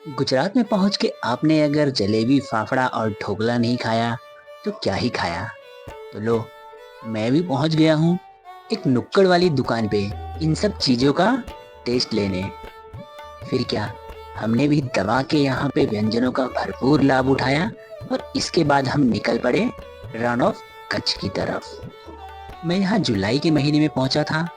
गुजरात में पहुंच के आपने अगर जलेबी, फाफड़ा और ढोकला नहीं खाया तो क्या ही खाया। तो लो, मैं भी पहुंच गया हूँ एक नुक्कड़ वाली दुकान पे इन सब चीज़ों का टेस्ट लेने। फिर क्या, हमने भी दबा के यहाँ पे व्यंजनों का भरपूर लाभ उठाया और इसके बाद हम निकल पड़े रन ऑफ कच्छ की तरफ। मैं यहाँ जुलाई के महीने में पहुंचा था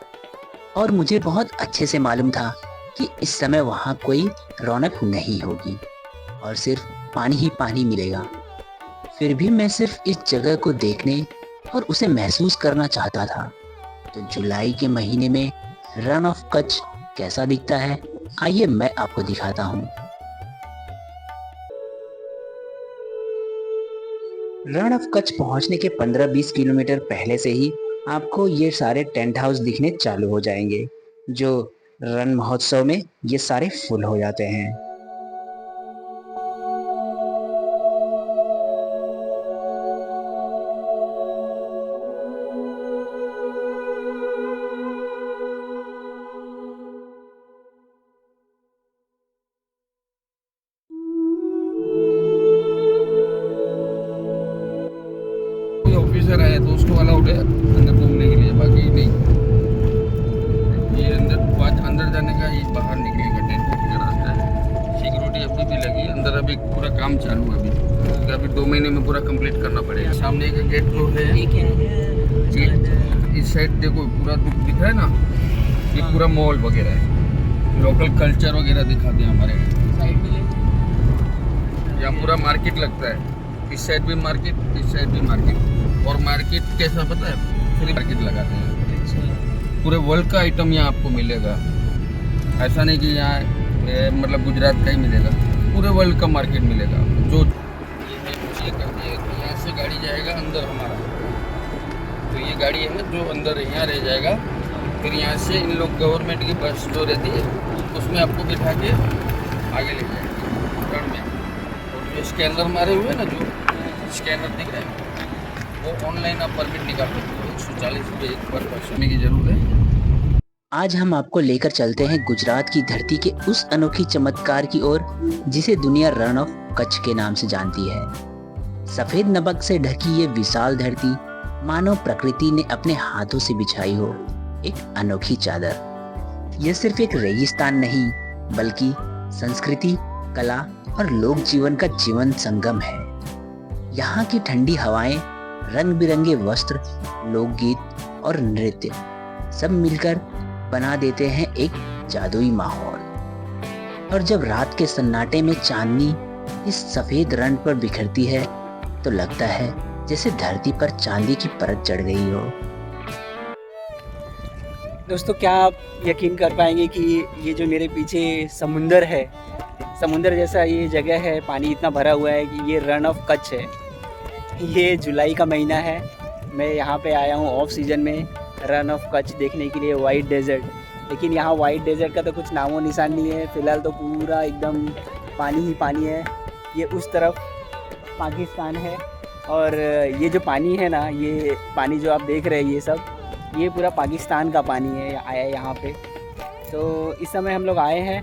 और मुझे बहुत अच्छे से मालूम था कि इस समय वहाँ कोई रौनक नहीं होगी और सिर्फ पानी ही पानी मिलेगा। फिर भी मैं सिर्फ इस जगह को देखने और उसे महसूस करना चाहता था। तो जुलाई के महीने में रन ऑफ कच्छ कैसा दिखता है, आइए मैं आपको दिखाता हूँ। रण ऑफ कच्छ पहुंचने के 15-20 किलोमीटर पहले से ही आपको ये सारे टेंट हाउस दिखने चालू हो जाएंगे, जो रण महोत्सव में ये सारे फुल हो जाते हैं। कोई ऑफिसर आया तो उसको अलाउड है अंदर घूमने के लिए, बाकी नहीं। ये अंदर बात अंदर जाने का, ये बाहर निकलेगा टेंट का रास्ता है। सिक्योरिटी अभी भी लगी है अंदर, अभी पूरा काम चालू है अभी। अभी 2 महीने में पूरा कंप्लीट करना पड़ेगा। सामने एक गेट जो है, इस साइड देखो पूरा दिख रहा है ना, ये पूरा मॉल वगैरह है, लोकल कल्चर वगैरह दिखाते हैं हमारे साइड में। यहाँ पूरा मार्केट लगता है, इस साइड भी मार्केट, इस साइड भी मार्केट। और मार्केट कैसा पता है, फ्री मार्केट लगाते हैं। पूरे वर्ल्ड का आइटम यहाँ आपको मिलेगा। ऐसा नहीं कि यहाँ मतलब गुजरात का ही मिलेगा, पूरे वर्ल्ड का मार्केट मिलेगा। जो ये करते हैं कि यहाँ से गाड़ी जाएगा अंदर हमारा, तो ये गाड़ी है ना जो अंदर यहाँ रह जाएगा। फिर यहाँ से इन लोग गवर्नमेंट की बस जो रहती है उसमें आपको बिठा के आगे ले जाएंगे रण में। और जो स्कैनर मारे हुए ना, जो स्कैनर दिख रहे हैं, वो ऑनलाइन आप परमिट निकाल सकते हो। 140 रुपये एक पर पर्सन की जरूरत है। आज हम आपको लेकर चलते हैं गुजरात की धरती के उस अनोखी चमत्कार की ओर जिसे दुनिया रण ऑफ कच्छ के नाम से जानती है। सफेद नमक से ढकी ये विशाल धरती मानो प्रकृति ने अपने हाथों से बिछाई हो एक अनोखी चादर। यह सिर्फ एक रेगिस्तान नहीं, बल्कि संस्कृति, कला और लोक जीवन का जीवन संगम है। यहाँ की ठंडी हवाएं, रंग बिरंगे वस्त्र, लोकगीत और नृत्य सब मिलकर बना देते हैं एक जादुई माहौल। और जब रात के सन्नाटे में चांदनी इस सफेद रण पर बिखरती है तो लगता है जैसे धरती पर चांदी की परत चढ़ गई हो। दोस्तों, क्या आप यकीन कर पाएंगे कि ये जो मेरे पीछे समुंदर है, समुंदर जैसा ये जगह है, पानी इतना भरा हुआ है कि ये रण ऑफ कच्छ है। ये जुलाई का महीना है, मैं यहाँ पे आया हूँ ऑफ सीजन में रन ऑफ कच्छ देखने के लिए, वाइट डेजर्ट। लेकिन यहाँ वाइट डेजर्ट का तो कुछ नामो निशान नहीं है फ़िलहाल, तो पूरा एकदम पानी ही पानी है। ये उस तरफ पाकिस्तान है और ये जो पानी है ना, ये पानी जो आप देख रहे हैं ये सब, ये पूरा पाकिस्तान का पानी है आया यहाँ पे। तो इस समय हम लोग आए हैं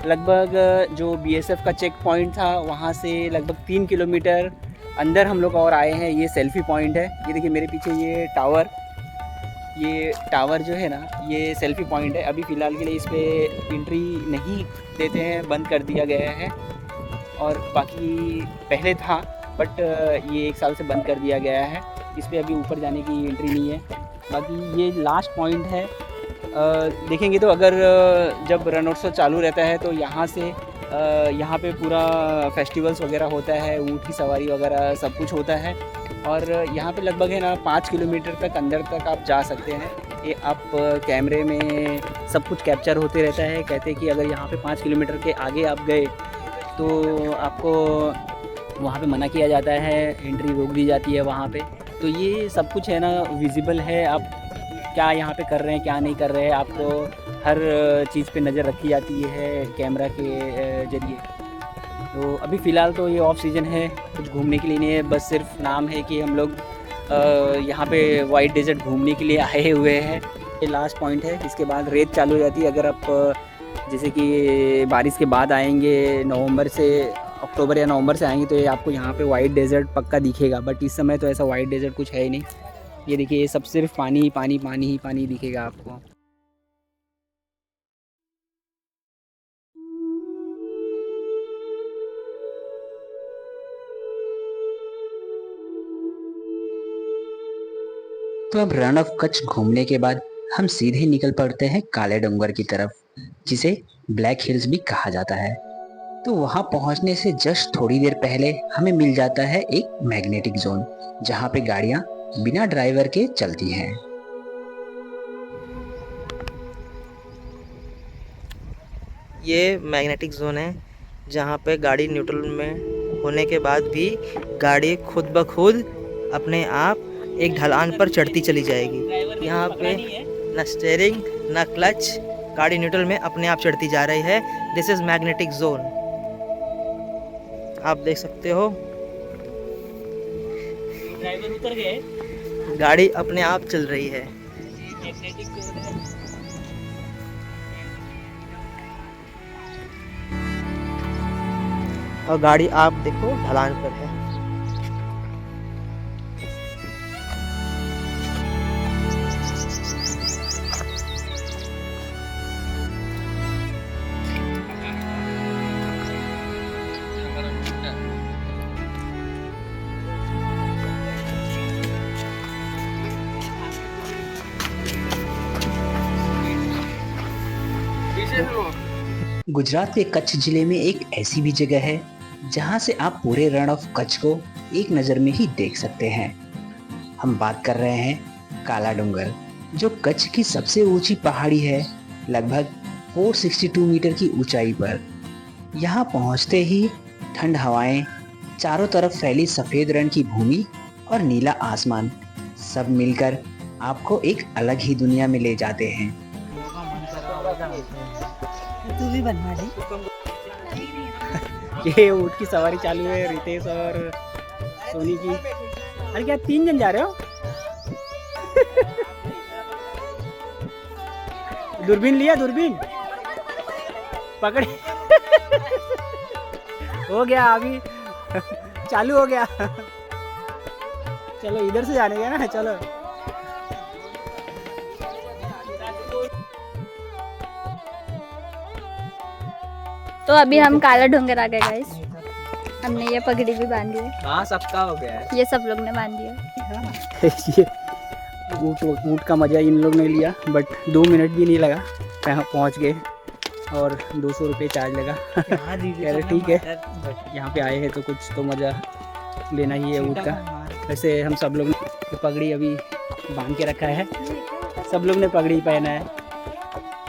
लगभग जो बीएसएफ का चेक पॉइंट था वहाँ से लगभग 3 किलोमीटर अंदर हम लोग और आए हैं। ये सेल्फ़ी पॉइंट है, ये देखिए मेरे पीछे ये टावर जो है ना, ये सेल्फ़ी पॉइंट है। अभी फ़िलहाल के लिए इस पर एंट्री नहीं देते हैं, बंद कर दिया गया है। और बाकी पहले था बट ये 1 साल से बंद कर दिया गया है, इस पर अभी ऊपर जाने की एंट्री नहीं है। बाकी ये लास्ट पॉइंट है। देखेंगे तो अगर जब रणोत्सव चालू रहता है तो यहाँ से यहाँ पे पूरा फेस्टिवल्स वगैरह होता है, ऊँट की सवारी वगैरह सब कुछ होता है। और यहाँ पे लगभग है ना 5 किलोमीटर तक अंदर तक आप जा सकते हैं। ये आप कैमरे में सब कुछ कैप्चर होते रहता है। कहते हैं कि अगर यहाँ पे 5 किलोमीटर के आगे आप गए तो आपको वहाँ पे मना किया जाता है, एंट्री रोक दी जाती है वहाँ पे। तो ये सब कुछ है ना विजिबल है, आप क्या यहाँ पे कर रहे हैं क्या नहीं कर रहे हैं, आपको हर चीज़ पे नज़र रखी जाती है कैमरा के ज़रिए। तो अभी फ़िलहाल तो ये ऑफ सीज़न है, कुछ घूमने के लिए नहीं है, बस सिर्फ नाम है कि हम लोग यहाँ पे वाइट डेजर्ट घूमने के लिए आए हुए हैं। ये लास्ट पॉइंट है, इसके बाद रेत चालू हो जाती है। अगर आप जैसे कि बारिश के बाद आएंगे, नवंबर से अक्टूबर या नवंबर से आएंगे तो ये आपको यहाँ पे वाइट डेजर्ट पक्का दिखेगा, बट इस समय तो ऐसा वाइट डेजर्ट कुछ है ही नहीं। ये देखिए, ये सब सिर्फ पानी ही पानी, पानी ही पानी दिखेगा आपको। तो अब रण ऑफ कच्छ घूमने के बाद हम सीधे निकल पड़ते हैं काले डूंगर की तरफ, जिसे ब्लैक हिल्स भी कहा जाता है। तो वहां पहुंचने से जस्ट थोड़ी देर पहले हमें मिल जाता है एक मैग्नेटिक जोन, जहां पे गाड़ियां बिना ड्राइवर के चलती हैं। ये मैग्नेटिक जोन है जहाँ पे गाड़ी न्यूट्रल में होने के बाद भी गाड़ी खुद ब खुद अपने आप एक ढलान पर चढ़ती चली जाएगी। यहाँ पे न स्टीयरिंग न क्लच, गाड़ी न्यूट्रल में अपने आप चढ़ती जा रही है। दिस इज मैग्नेटिक जोन, आप देख सकते हो। ड्राइवर उतर गए, गाड़ी अपने आप चल रही है। और गाड़ी आप देखो ढलान पर है। गुजरात के कच्छ जिले में एक ऐसी भी जगह है जहां से आप पूरे रण ऑफ कच्छ को एक नज़र में ही देख सकते हैं। हम बात कर रहे हैं काला डूंगर, जो कच्छ की सबसे ऊंची पहाड़ी है, लगभग 462 मीटर की ऊंचाई पर। यहाँ पहुँचते ही ठंड हवाएं, चारों तरफ फैली सफ़ेद रण की भूमि और नीला आसमान, सब मिलकर आपको एक अलग ही दुनिया में ले जाते हैं। तू भी बनवा दे। ये ऊँट की सवारी चालू है, रितेश और सोनी की। अरे क्या 3 जन जा रहे हो? दूरबीन लिया, दूरबीन पकड़े। हो गया, अभी चालू हो गया। चलो इधर से जाने का ना, चलो। तो अभी हम काला डूंगर आ गए गाइस। हमने ये पगड़ी भी बांधी है। हाँ, सबका हो गया है। ये सब लोग ने बांधी है। ये ऊँट का मज़ा इन लोग ने लिया, बट 2 मिनट भी नहीं लगा, यहाँ पहुँच गए और 200 रुपये चार्ज लगा। कह रहे ठीक है, यहाँ पे आए हैं तो कुछ तो मज़ा लेना ही है ऊँट का। वैसे हम सब लोग ने पगड़ी अभी बांध के रखा है, सब लोग ने पगड़ी पहना है।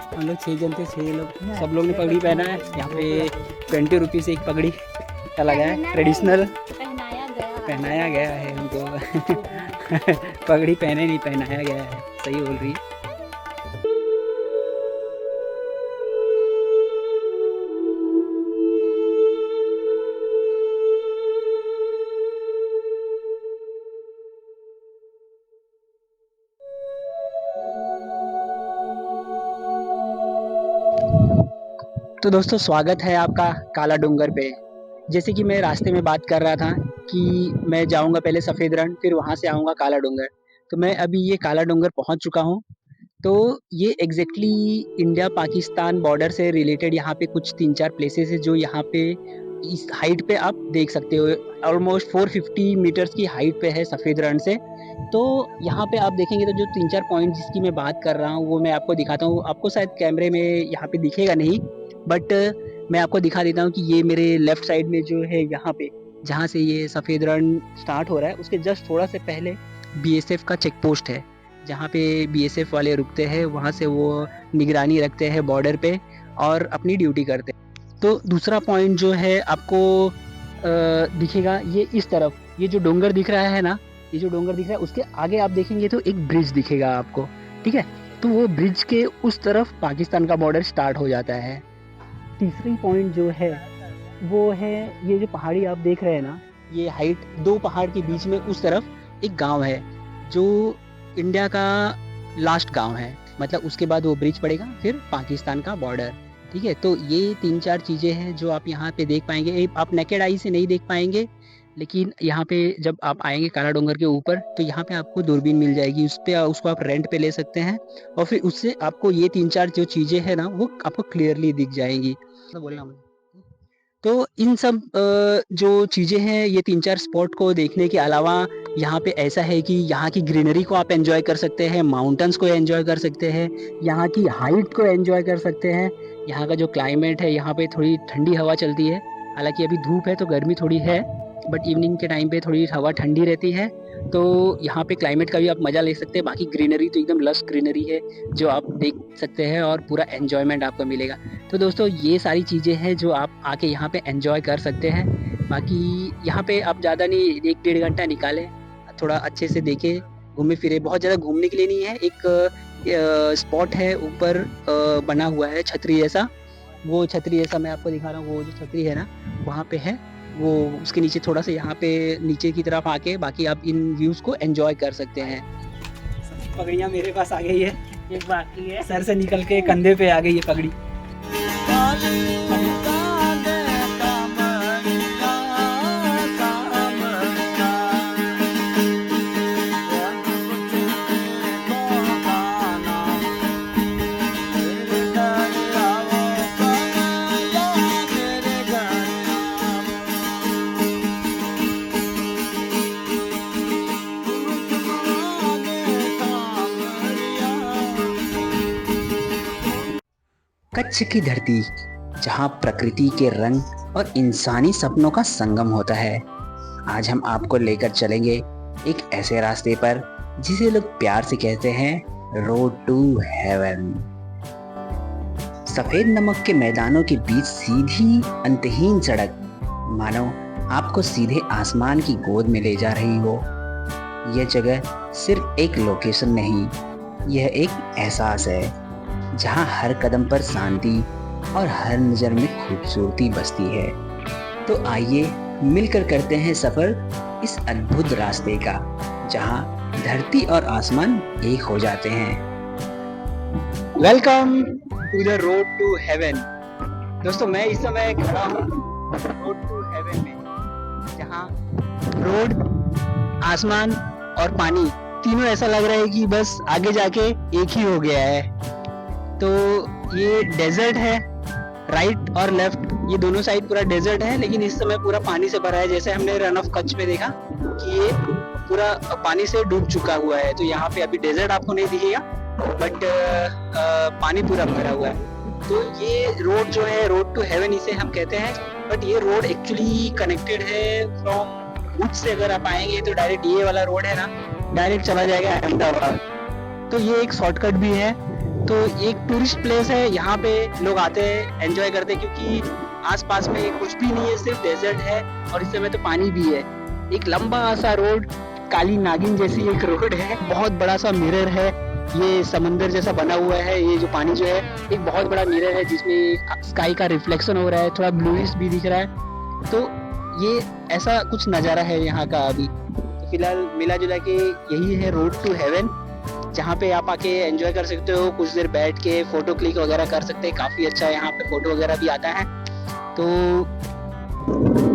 हम लोग 6 जन थे, 6 लोग, सब लोग ने पगड़ी पहना है। यहाँ पे 20 रुपये से एक पगड़ी का लगा है, ट्रेडिशनल पहनाया गया है उनको। पगड़ी पहने नहीं, पहनाया गया है, सही बोल रही। तो दोस्तों, स्वागत है आपका काला डूंगर पे। जैसे कि मैं रास्ते में बात कर रहा था कि मैं जाऊंगा पहले सफ़ेद रण, फिर वहाँ से आऊँगा काला डूंगर। तो मैं अभी ये काला डूंगर पहुँच चुका हूँ। तो ये एग्जैक्टली इंडिया पाकिस्तान बॉर्डर से रिलेटेड यहाँ पे कुछ 3-4 प्लेसेस है जो यहाँ पे इस हाइट पे आप देख सकते हो। ऑलमोस्ट 450 मीटर्स की हाइट पे है सफ़ेद रण से। तो यहाँ पे आप देखेंगे तो जो 3-4 पॉइंट जिसकी मैं बात कर रहा हूँ वो मैं आपको दिखाता हूँ। आपको शायद कैमरे में यहाँ पे दिखेगा नहीं, बट मैं आपको दिखा देता हूँ कि ये मेरे लेफ़्ट साइड में जो है, यहाँ पे जहाँ से ये सफ़ेद रण स्टार्ट हो रहा है, उसके जस्ट थोड़ा से पहले बीएसएफ का चेक पोस्ट है, जहाँ पे बीएसएफ वाले रुकते हैं। वहाँ से वो निगरानी रखते हैं बॉर्डर पे और अपनी ड्यूटी करते हैं। तो दूसरा पॉइंट जो है आपको दिखेगा, ये इस तरफ ये जो डोंगर दिख रहा है ना, ये जो डोंगर दिख रहा है उसके आगे आप देखेंगे तो एक ब्रिज दिखेगा आपको, ठीक है। तो वो ब्रिज के उस तरफ पाकिस्तान का बॉर्डर स्टार्ट हो जाता है। तीसरी पॉइंट जो है वो है ये जो पहाड़ी आप देख रहे हैं ना, ये हाइट 2 पहाड़ के बीच में उस तरफ एक गांव है जो इंडिया का लास्ट गांव है। मतलब उसके बाद वो ब्रिज पड़ेगा, फिर पाकिस्तान का बॉर्डर। ठीक है, तो ये 3-4 चीज़ें हैं जो आप यहाँ पे देख पाएँगे। आप नेकेड आई से नहीं देख पाएँगे, लेकिन यहाँ पे जब आप आएँगे काला डोंगर के ऊपर, तो यहाँ पे आपको दूरबीन मिल जाएगी। उसको आप रेंट पे ले सकते हैं और फिर उससे आपको ये 3-4 जो चीज़ें हैं ना, वो आपको क्लियरली दिख जाएँगी। तो बोलना मुझे। तो इन सब जो चीज़ें हैं, ये 3-4 स्पॉट को देखने के अलावा यहाँ पे ऐसा है कि यहाँ की ग्रीनरी को आप एन्जॉय कर सकते हैं, माउंटेन्स को एन्जॉय कर सकते हैं, यहाँ की हाइट को एन्जॉय कर सकते हैं। यहाँ का जो क्लाइमेट है, यहाँ पे थोड़ी ठंडी हवा चलती है। हालाँकि अभी धूप है तो गर्मी थोड़ी है, बट इवनिंग के टाइम पे थोड़ी हवा ठंडी रहती है। तो यहाँ पे क्लाइमेट का भी आप मज़ा ले सकते हैं। बाकी ग्रीनरी तो एकदम लश ग्रीनरी है, जो आप देख सकते हैं और पूरा एन्जॉयमेंट आपको मिलेगा। तो दोस्तों ये सारी चीज़ें हैं जो आप आके यहाँ पे एन्जॉय कर सकते हैं। बाकी यहाँ पे आप ज़्यादा नहीं 1-1.5 घंटा निकालें, थोड़ा अच्छे से देखें, घूमे-फिरे। बहुत ज़्यादा घूमने के लिए नहीं है, एक स्पॉट है ऊपर बना हुआ है छतरी जैसा। वो छतरी जैसा मैं आपको दिखा रहा हूँ, वो जो छतरी है ना, वहाँ पे है। वो उसके नीचे थोड़ा-सा यहाँ पे नीचे की तरफ आके बाकी आप इन व्यूज़ को एन्जॉय कर सकते हैं। पगड़ियाँ मेरे पास आ गई है, एक बाकी है, सर से निकल के कंधे पे आ गई है पगड़ी। कच्छ की धरती, जहाँ प्रकृति के रंग और इंसानी सपनों का संगम होता है। आज हम आपको लेकर चलेंगे एक ऐसे रास्ते पर जिसे लोग प्यार से कहते हैं रोड टू हेवन। सफेद नमक के मैदानों के बीच सीधी अंतहीन सड़क, मानो आपको सीधे आसमान की गोद में ले जा रही हो। यह जगह सिर्फ एक लोकेशन नहीं, यह एक एहसास है जहाँ हर कदम पर शांति और हर नज़र में खूबसूरती बसती है। तो आइए मिलकर करते हैं सफ़र इस अद्भुत रास्ते का, जहाँ धरती और आसमान एक हो जाते हैं। Welcome to the road to heaven. दोस्तों मैं इस समय खड़ा हूँ रोड टू हेवन में, जहाँ रोड, आसमान और पानी तीनों ऐसा लग रहा है कि बस आगे जाके एक ही हो गया है। तो ये डेजर्ट है, राइट और लेफ्ट ये दोनों साइड पूरा डेजर्ट है, लेकिन इस समय पूरा पानी से भरा है। जैसे हमने रन ऑफ कच्छ में देखा कि ये पूरा पानी से डूब चुका हुआ है, तो यहाँ पे अभी डेजर्ट आपको नहीं दिखेगा, बट पानी पूरा भरा हुआ है। तो ये रोड जो है रोड टू हेवन इसे हम कहते हैं, बट ये रोड एक्चुअली कनेक्टेड है फ्रॉम भुज से। अगर आप आएंगे तो डायरेक्ट ये वाला रोड है ना, डायरेक्ट चला जाएगा अहमदाबाद। तो ये एक शॉर्टकट भी है। तो एक टूरिस्ट प्लेस है, यहाँ पे लोग आते हैं, एंजॉय करते हैं, क्योंकि आसपास में कुछ भी नहीं है, सिर्फ डेजर्ट है और इस समय तो पानी भी है। एक लंबा सा रोड, काली नागिन जैसी एक रोड है, बहुत बड़ा सा मिरर है, ये समंदर जैसा बना हुआ है। ये जो पानी जो है एक बहुत बड़ा मिरर है जिसमें स्काई का रिफ्लेक्शन हो रहा है, थोड़ा ब्लूइश भी दिख रहा है। तो ये ऐसा कुछ नज़ारा है यहाँ का अभी। तो फिलहाल मिला जुला के यही है रोड टू हेवन, जहाँ पे आप आके एंजॉय कर सकते हो, कुछ देर बैठ के फोटो क्लिक वगैरह कर सकते हैं। काफ़ी अच्छा यहाँ पे फोटो वगैरह भी आता है। तो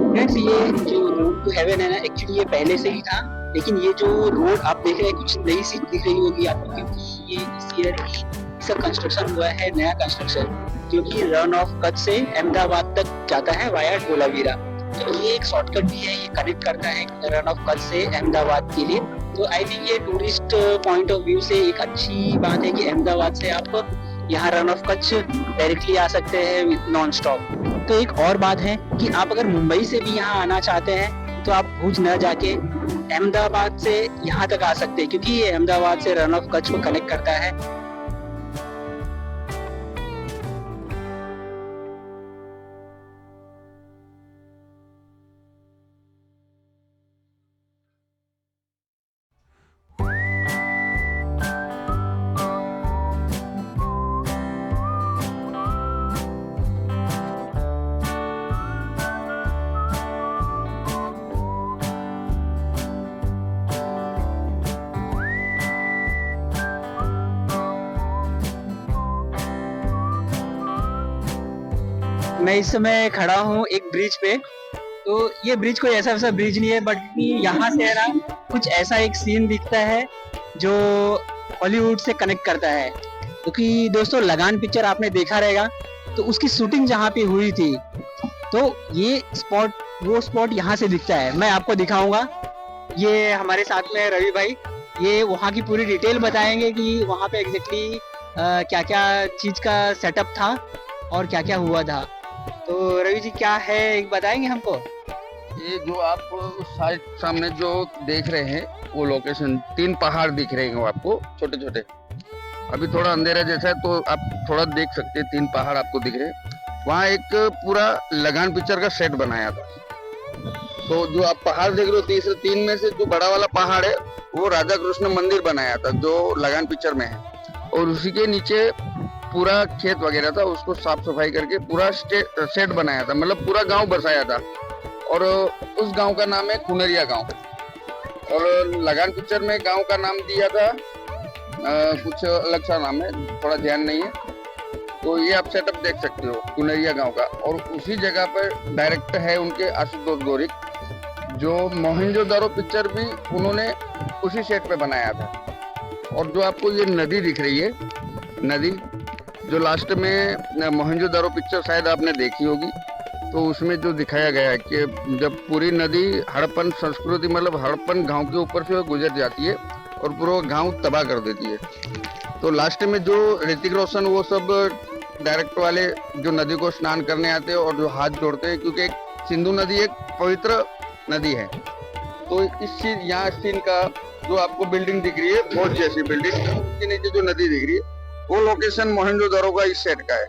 फ्रेंड्स ये जो रोड टू हेवन है ना, एक्चुअली ये पहले से ही था, लेकिन ये जो रोड आप देख रहे हैं कुछ नई सी दिख रही होगी आपको, क्योंकि ये इस ईयर ही इसका कंस्ट्रक्शन हुआ है, नया कंस्ट्रक्शन, क्योंकि रन ऑफ कच्छ से अहमदाबाद तक जाता है वाया ढोलावीरा। तो ये एक शॉर्टकट भी है, ये कनेक्ट करता है रन ऑफ कच्छ से अहमदाबाद के लिए। तो आई थिंक ये टूरिस्ट पॉइंट ऑफ व्यू से एक अच्छी बात है कि अहमदाबाद से आप यहाँ रन ऑफ कच्छ डायरेक्टली आ सकते हैं नॉन स्टॉप। तो एक और बात है कि आप अगर मुंबई से भी यहाँ आना चाहते हैं तो आप भुज न जाके अहमदाबाद से यहाँ तक आ सकते हैं, क्योंकि ये अहमदाबाद से रन ऑफ कच्छ को कनेक्ट करता है। मैं इस समय खड़ा हूँ एक ब्रिज पे। तो ये ब्रिज कोई ऐसा वैसा ब्रिज नहीं है, बट यहाँ से है ना कुछ ऐसा एक सीन दिखता है जो हॉलीवुड से कनेक्ट करता है। क्योंकि दोस्तों लगान पिक्चर आपने देखा रहेगा, तो उसकी शूटिंग जहाँ पे हुई थी, तो ये स्पॉट वो स्पॉट यहाँ से दिखता है। मैं आपको दिखाऊंगा। ये हमारे साथ में रवि भाई, ये वहाँ की पूरी डिटेल बताएंगे कि वहाँ पे एग्जैक्टली क्या क्या चीज का सेटअप था और क्या क्या हुआ था। तो रवि जी क्या है एक बताएंगे हमको? ये जो आप उस साइड सामने जो देख रहे हैं वो लोकेशन, 3 पहाड़ दिख रहे हैं आपको छोटे छोटे। अभी थोड़ा अंधेरा जैसा है तो आप थोड़ा देख सकते हैं, 3 पहाड़ आपको दिख रहे हैं। वहाँ एक पूरा लगान पिक्चर का सेट बनाया था। तो जो आप पहाड़ देख रहे हो 3 में से जो बड़ा वाला पहाड़ है वो राधा कृष्ण मंदिर बनाया था जो लगान पिक्चर में है। और उसी के नीचे पूरा खेत वगैरह था, उसको साफ सफाई करके पूरा सेट बनाया था, मतलब पूरा गांव बसाया था। और उस गांव का नाम है कुनरिया गांव। और लगान पिक्चर में गांव का नाम दिया था कुछ अलग सा नाम है, थोड़ा ध्यान नहीं है। तो ये आप सेटअप देख सकते हो कुनरिया गांव का। और उसी जगह पर डायरेक्टर है उनके आशुतोष गोरिक, जो मोहनजोदारो पिक्चर भी उन्होंने उसी सेट पे बनाया था। और जो आपको ये नदी दिख रही है, नदी जो लास्ट में मोहनजोदारो पिक्चर शायद आपने देखी होगी, तो उसमें जो दिखाया गया है कि जब पूरी नदी हड़प्पन संस्कृति मतलब हड़प्पन गांव के ऊपर से गुजर जाती है और पूरा गांव तबाह कर देती है। तो लास्ट में जो ऋतिक रोशन वो सब डायरेक्ट वाले जो नदी को स्नान करने आते हैं और जो हाथ जोड़ते हैं, क्योंकि सिंधु नदी एक पवित्र नदी है। तो इस यहाँ सीन का जो आपको बिल्डिंग दिख रही है, बहुत जैसी बिल्डिंग, उसके नीचे जो नदी दिख रही है वो लोकेशन मोहनजोदारो का इस सेट का है।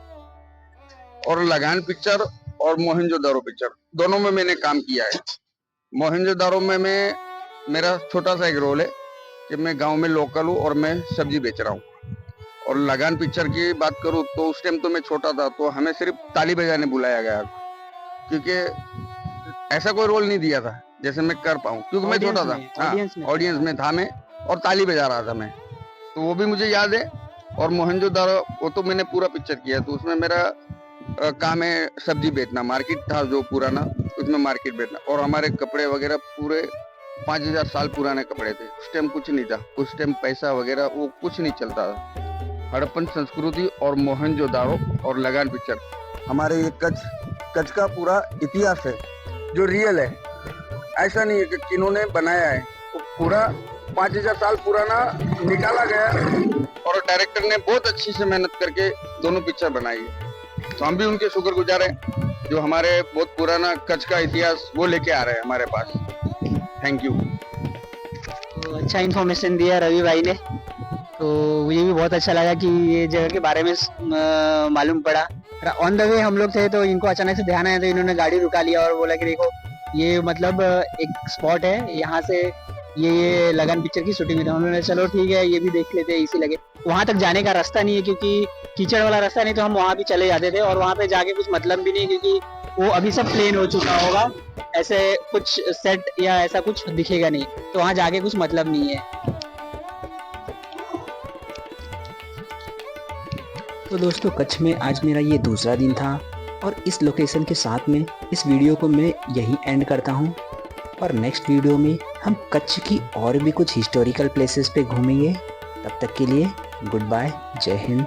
और लगान पिक्चर और मोहनजोदारो पिक्चर दोनों में मैंने काम किया है। मोहनजोदारो में मेरा छोटा सा एक रोल है कि मैं गांव में लोकल हूँ और मैं सब्जी बेच रहा हूँ। और लगान पिक्चर की बात करूँ तो उस टाइम तो मैं छोटा था, तो हमें सिर्फ ताली बजाने बुलाया गया, क्योंकि ऐसा कोई रोल नहीं दिया था जैसे मैं कर पाऊँ, क्योंकि मैं छोटा था। ऑडियंस में था मैं और ताली बजा रहा था मैं, तो वो भी मुझे याद है। और मोहनजोदारो वो तो मैंने पूरा पिक्चर किया, तो उसमें मेरा काम है सब्जी बेचना। मार्केट था जो पुराना, उसमें मार्केट बेचना। और हमारे कपड़े वगैरह पूरे 5000 साल पुराने कपड़े थे। उस टाइम कुछ नहीं था, उस टाइम पैसा वगैरह वो कुछ नहीं चलता था। हड़प्पन संस्कृति और मोहनजोदारो और लगान पिक्चर हमारे ये कच्छ का पूरा इतिहास है जो रियल है। ऐसा नहीं है कि किन्होंने बनाया है, तो पूरा 5000 साल पुराना निकाला गया और डायरेक्टर ने बहुत अच्छी से मेहनत करके दोनों पिक्चर बनाई है। तो हम भी उनके शुक्रगुजार हैं जो हमारे बहुत पुराना कच्छ का इतिहास वो लेके आ रहे हैं हमारे पास। Thank you. तो अच्छा इन्फॉर्मेशन दिया रवि भाई ने, तो मुझे भी बहुत अच्छा लगा कि ये जगह के बारे में मालूम पड़ा। ऑन द वे हम लोग थे तो इनको अचानक से ध्यान आया, तो इन्होंने गाड़ी रुका लिया और बोला कि देखो ये मतलब एक स्पॉट है, यहाँ से ये लगान पिक्चर की शूटिंग हुई थी। उन्होंने चलो ठीक है ये भी देख लेते हैं, इसी लगे। वहाँ तक जाने का रास्ता नहीं है क्योंकि कीचड़ वाला रास्ता नहीं, तो हम वहाँ भी चले जाते थे और वहाँ पे जाके कुछ मतलब भी नहीं, क्योंकि वो अभी सब प्लेन हो चुका होगा, ऐसे कुछ सेट या ऐसा कुछ दिखेगा नहीं, तो वहाँ जाके कुछ मतलब नहीं है। तो दोस्तों कच्छ में आज मेरा ये दूसरा दिन था और इस लोकेशन के साथ में इस वीडियो को मैं यही एंड करता हूँ। और नेक्स्ट वीडियो में हम कच्छ की और भी कुछ हिस्टोरिकल प्लेसेस पे घूमेंगे। तब तक के लिए गुड बाय, जय हिंद।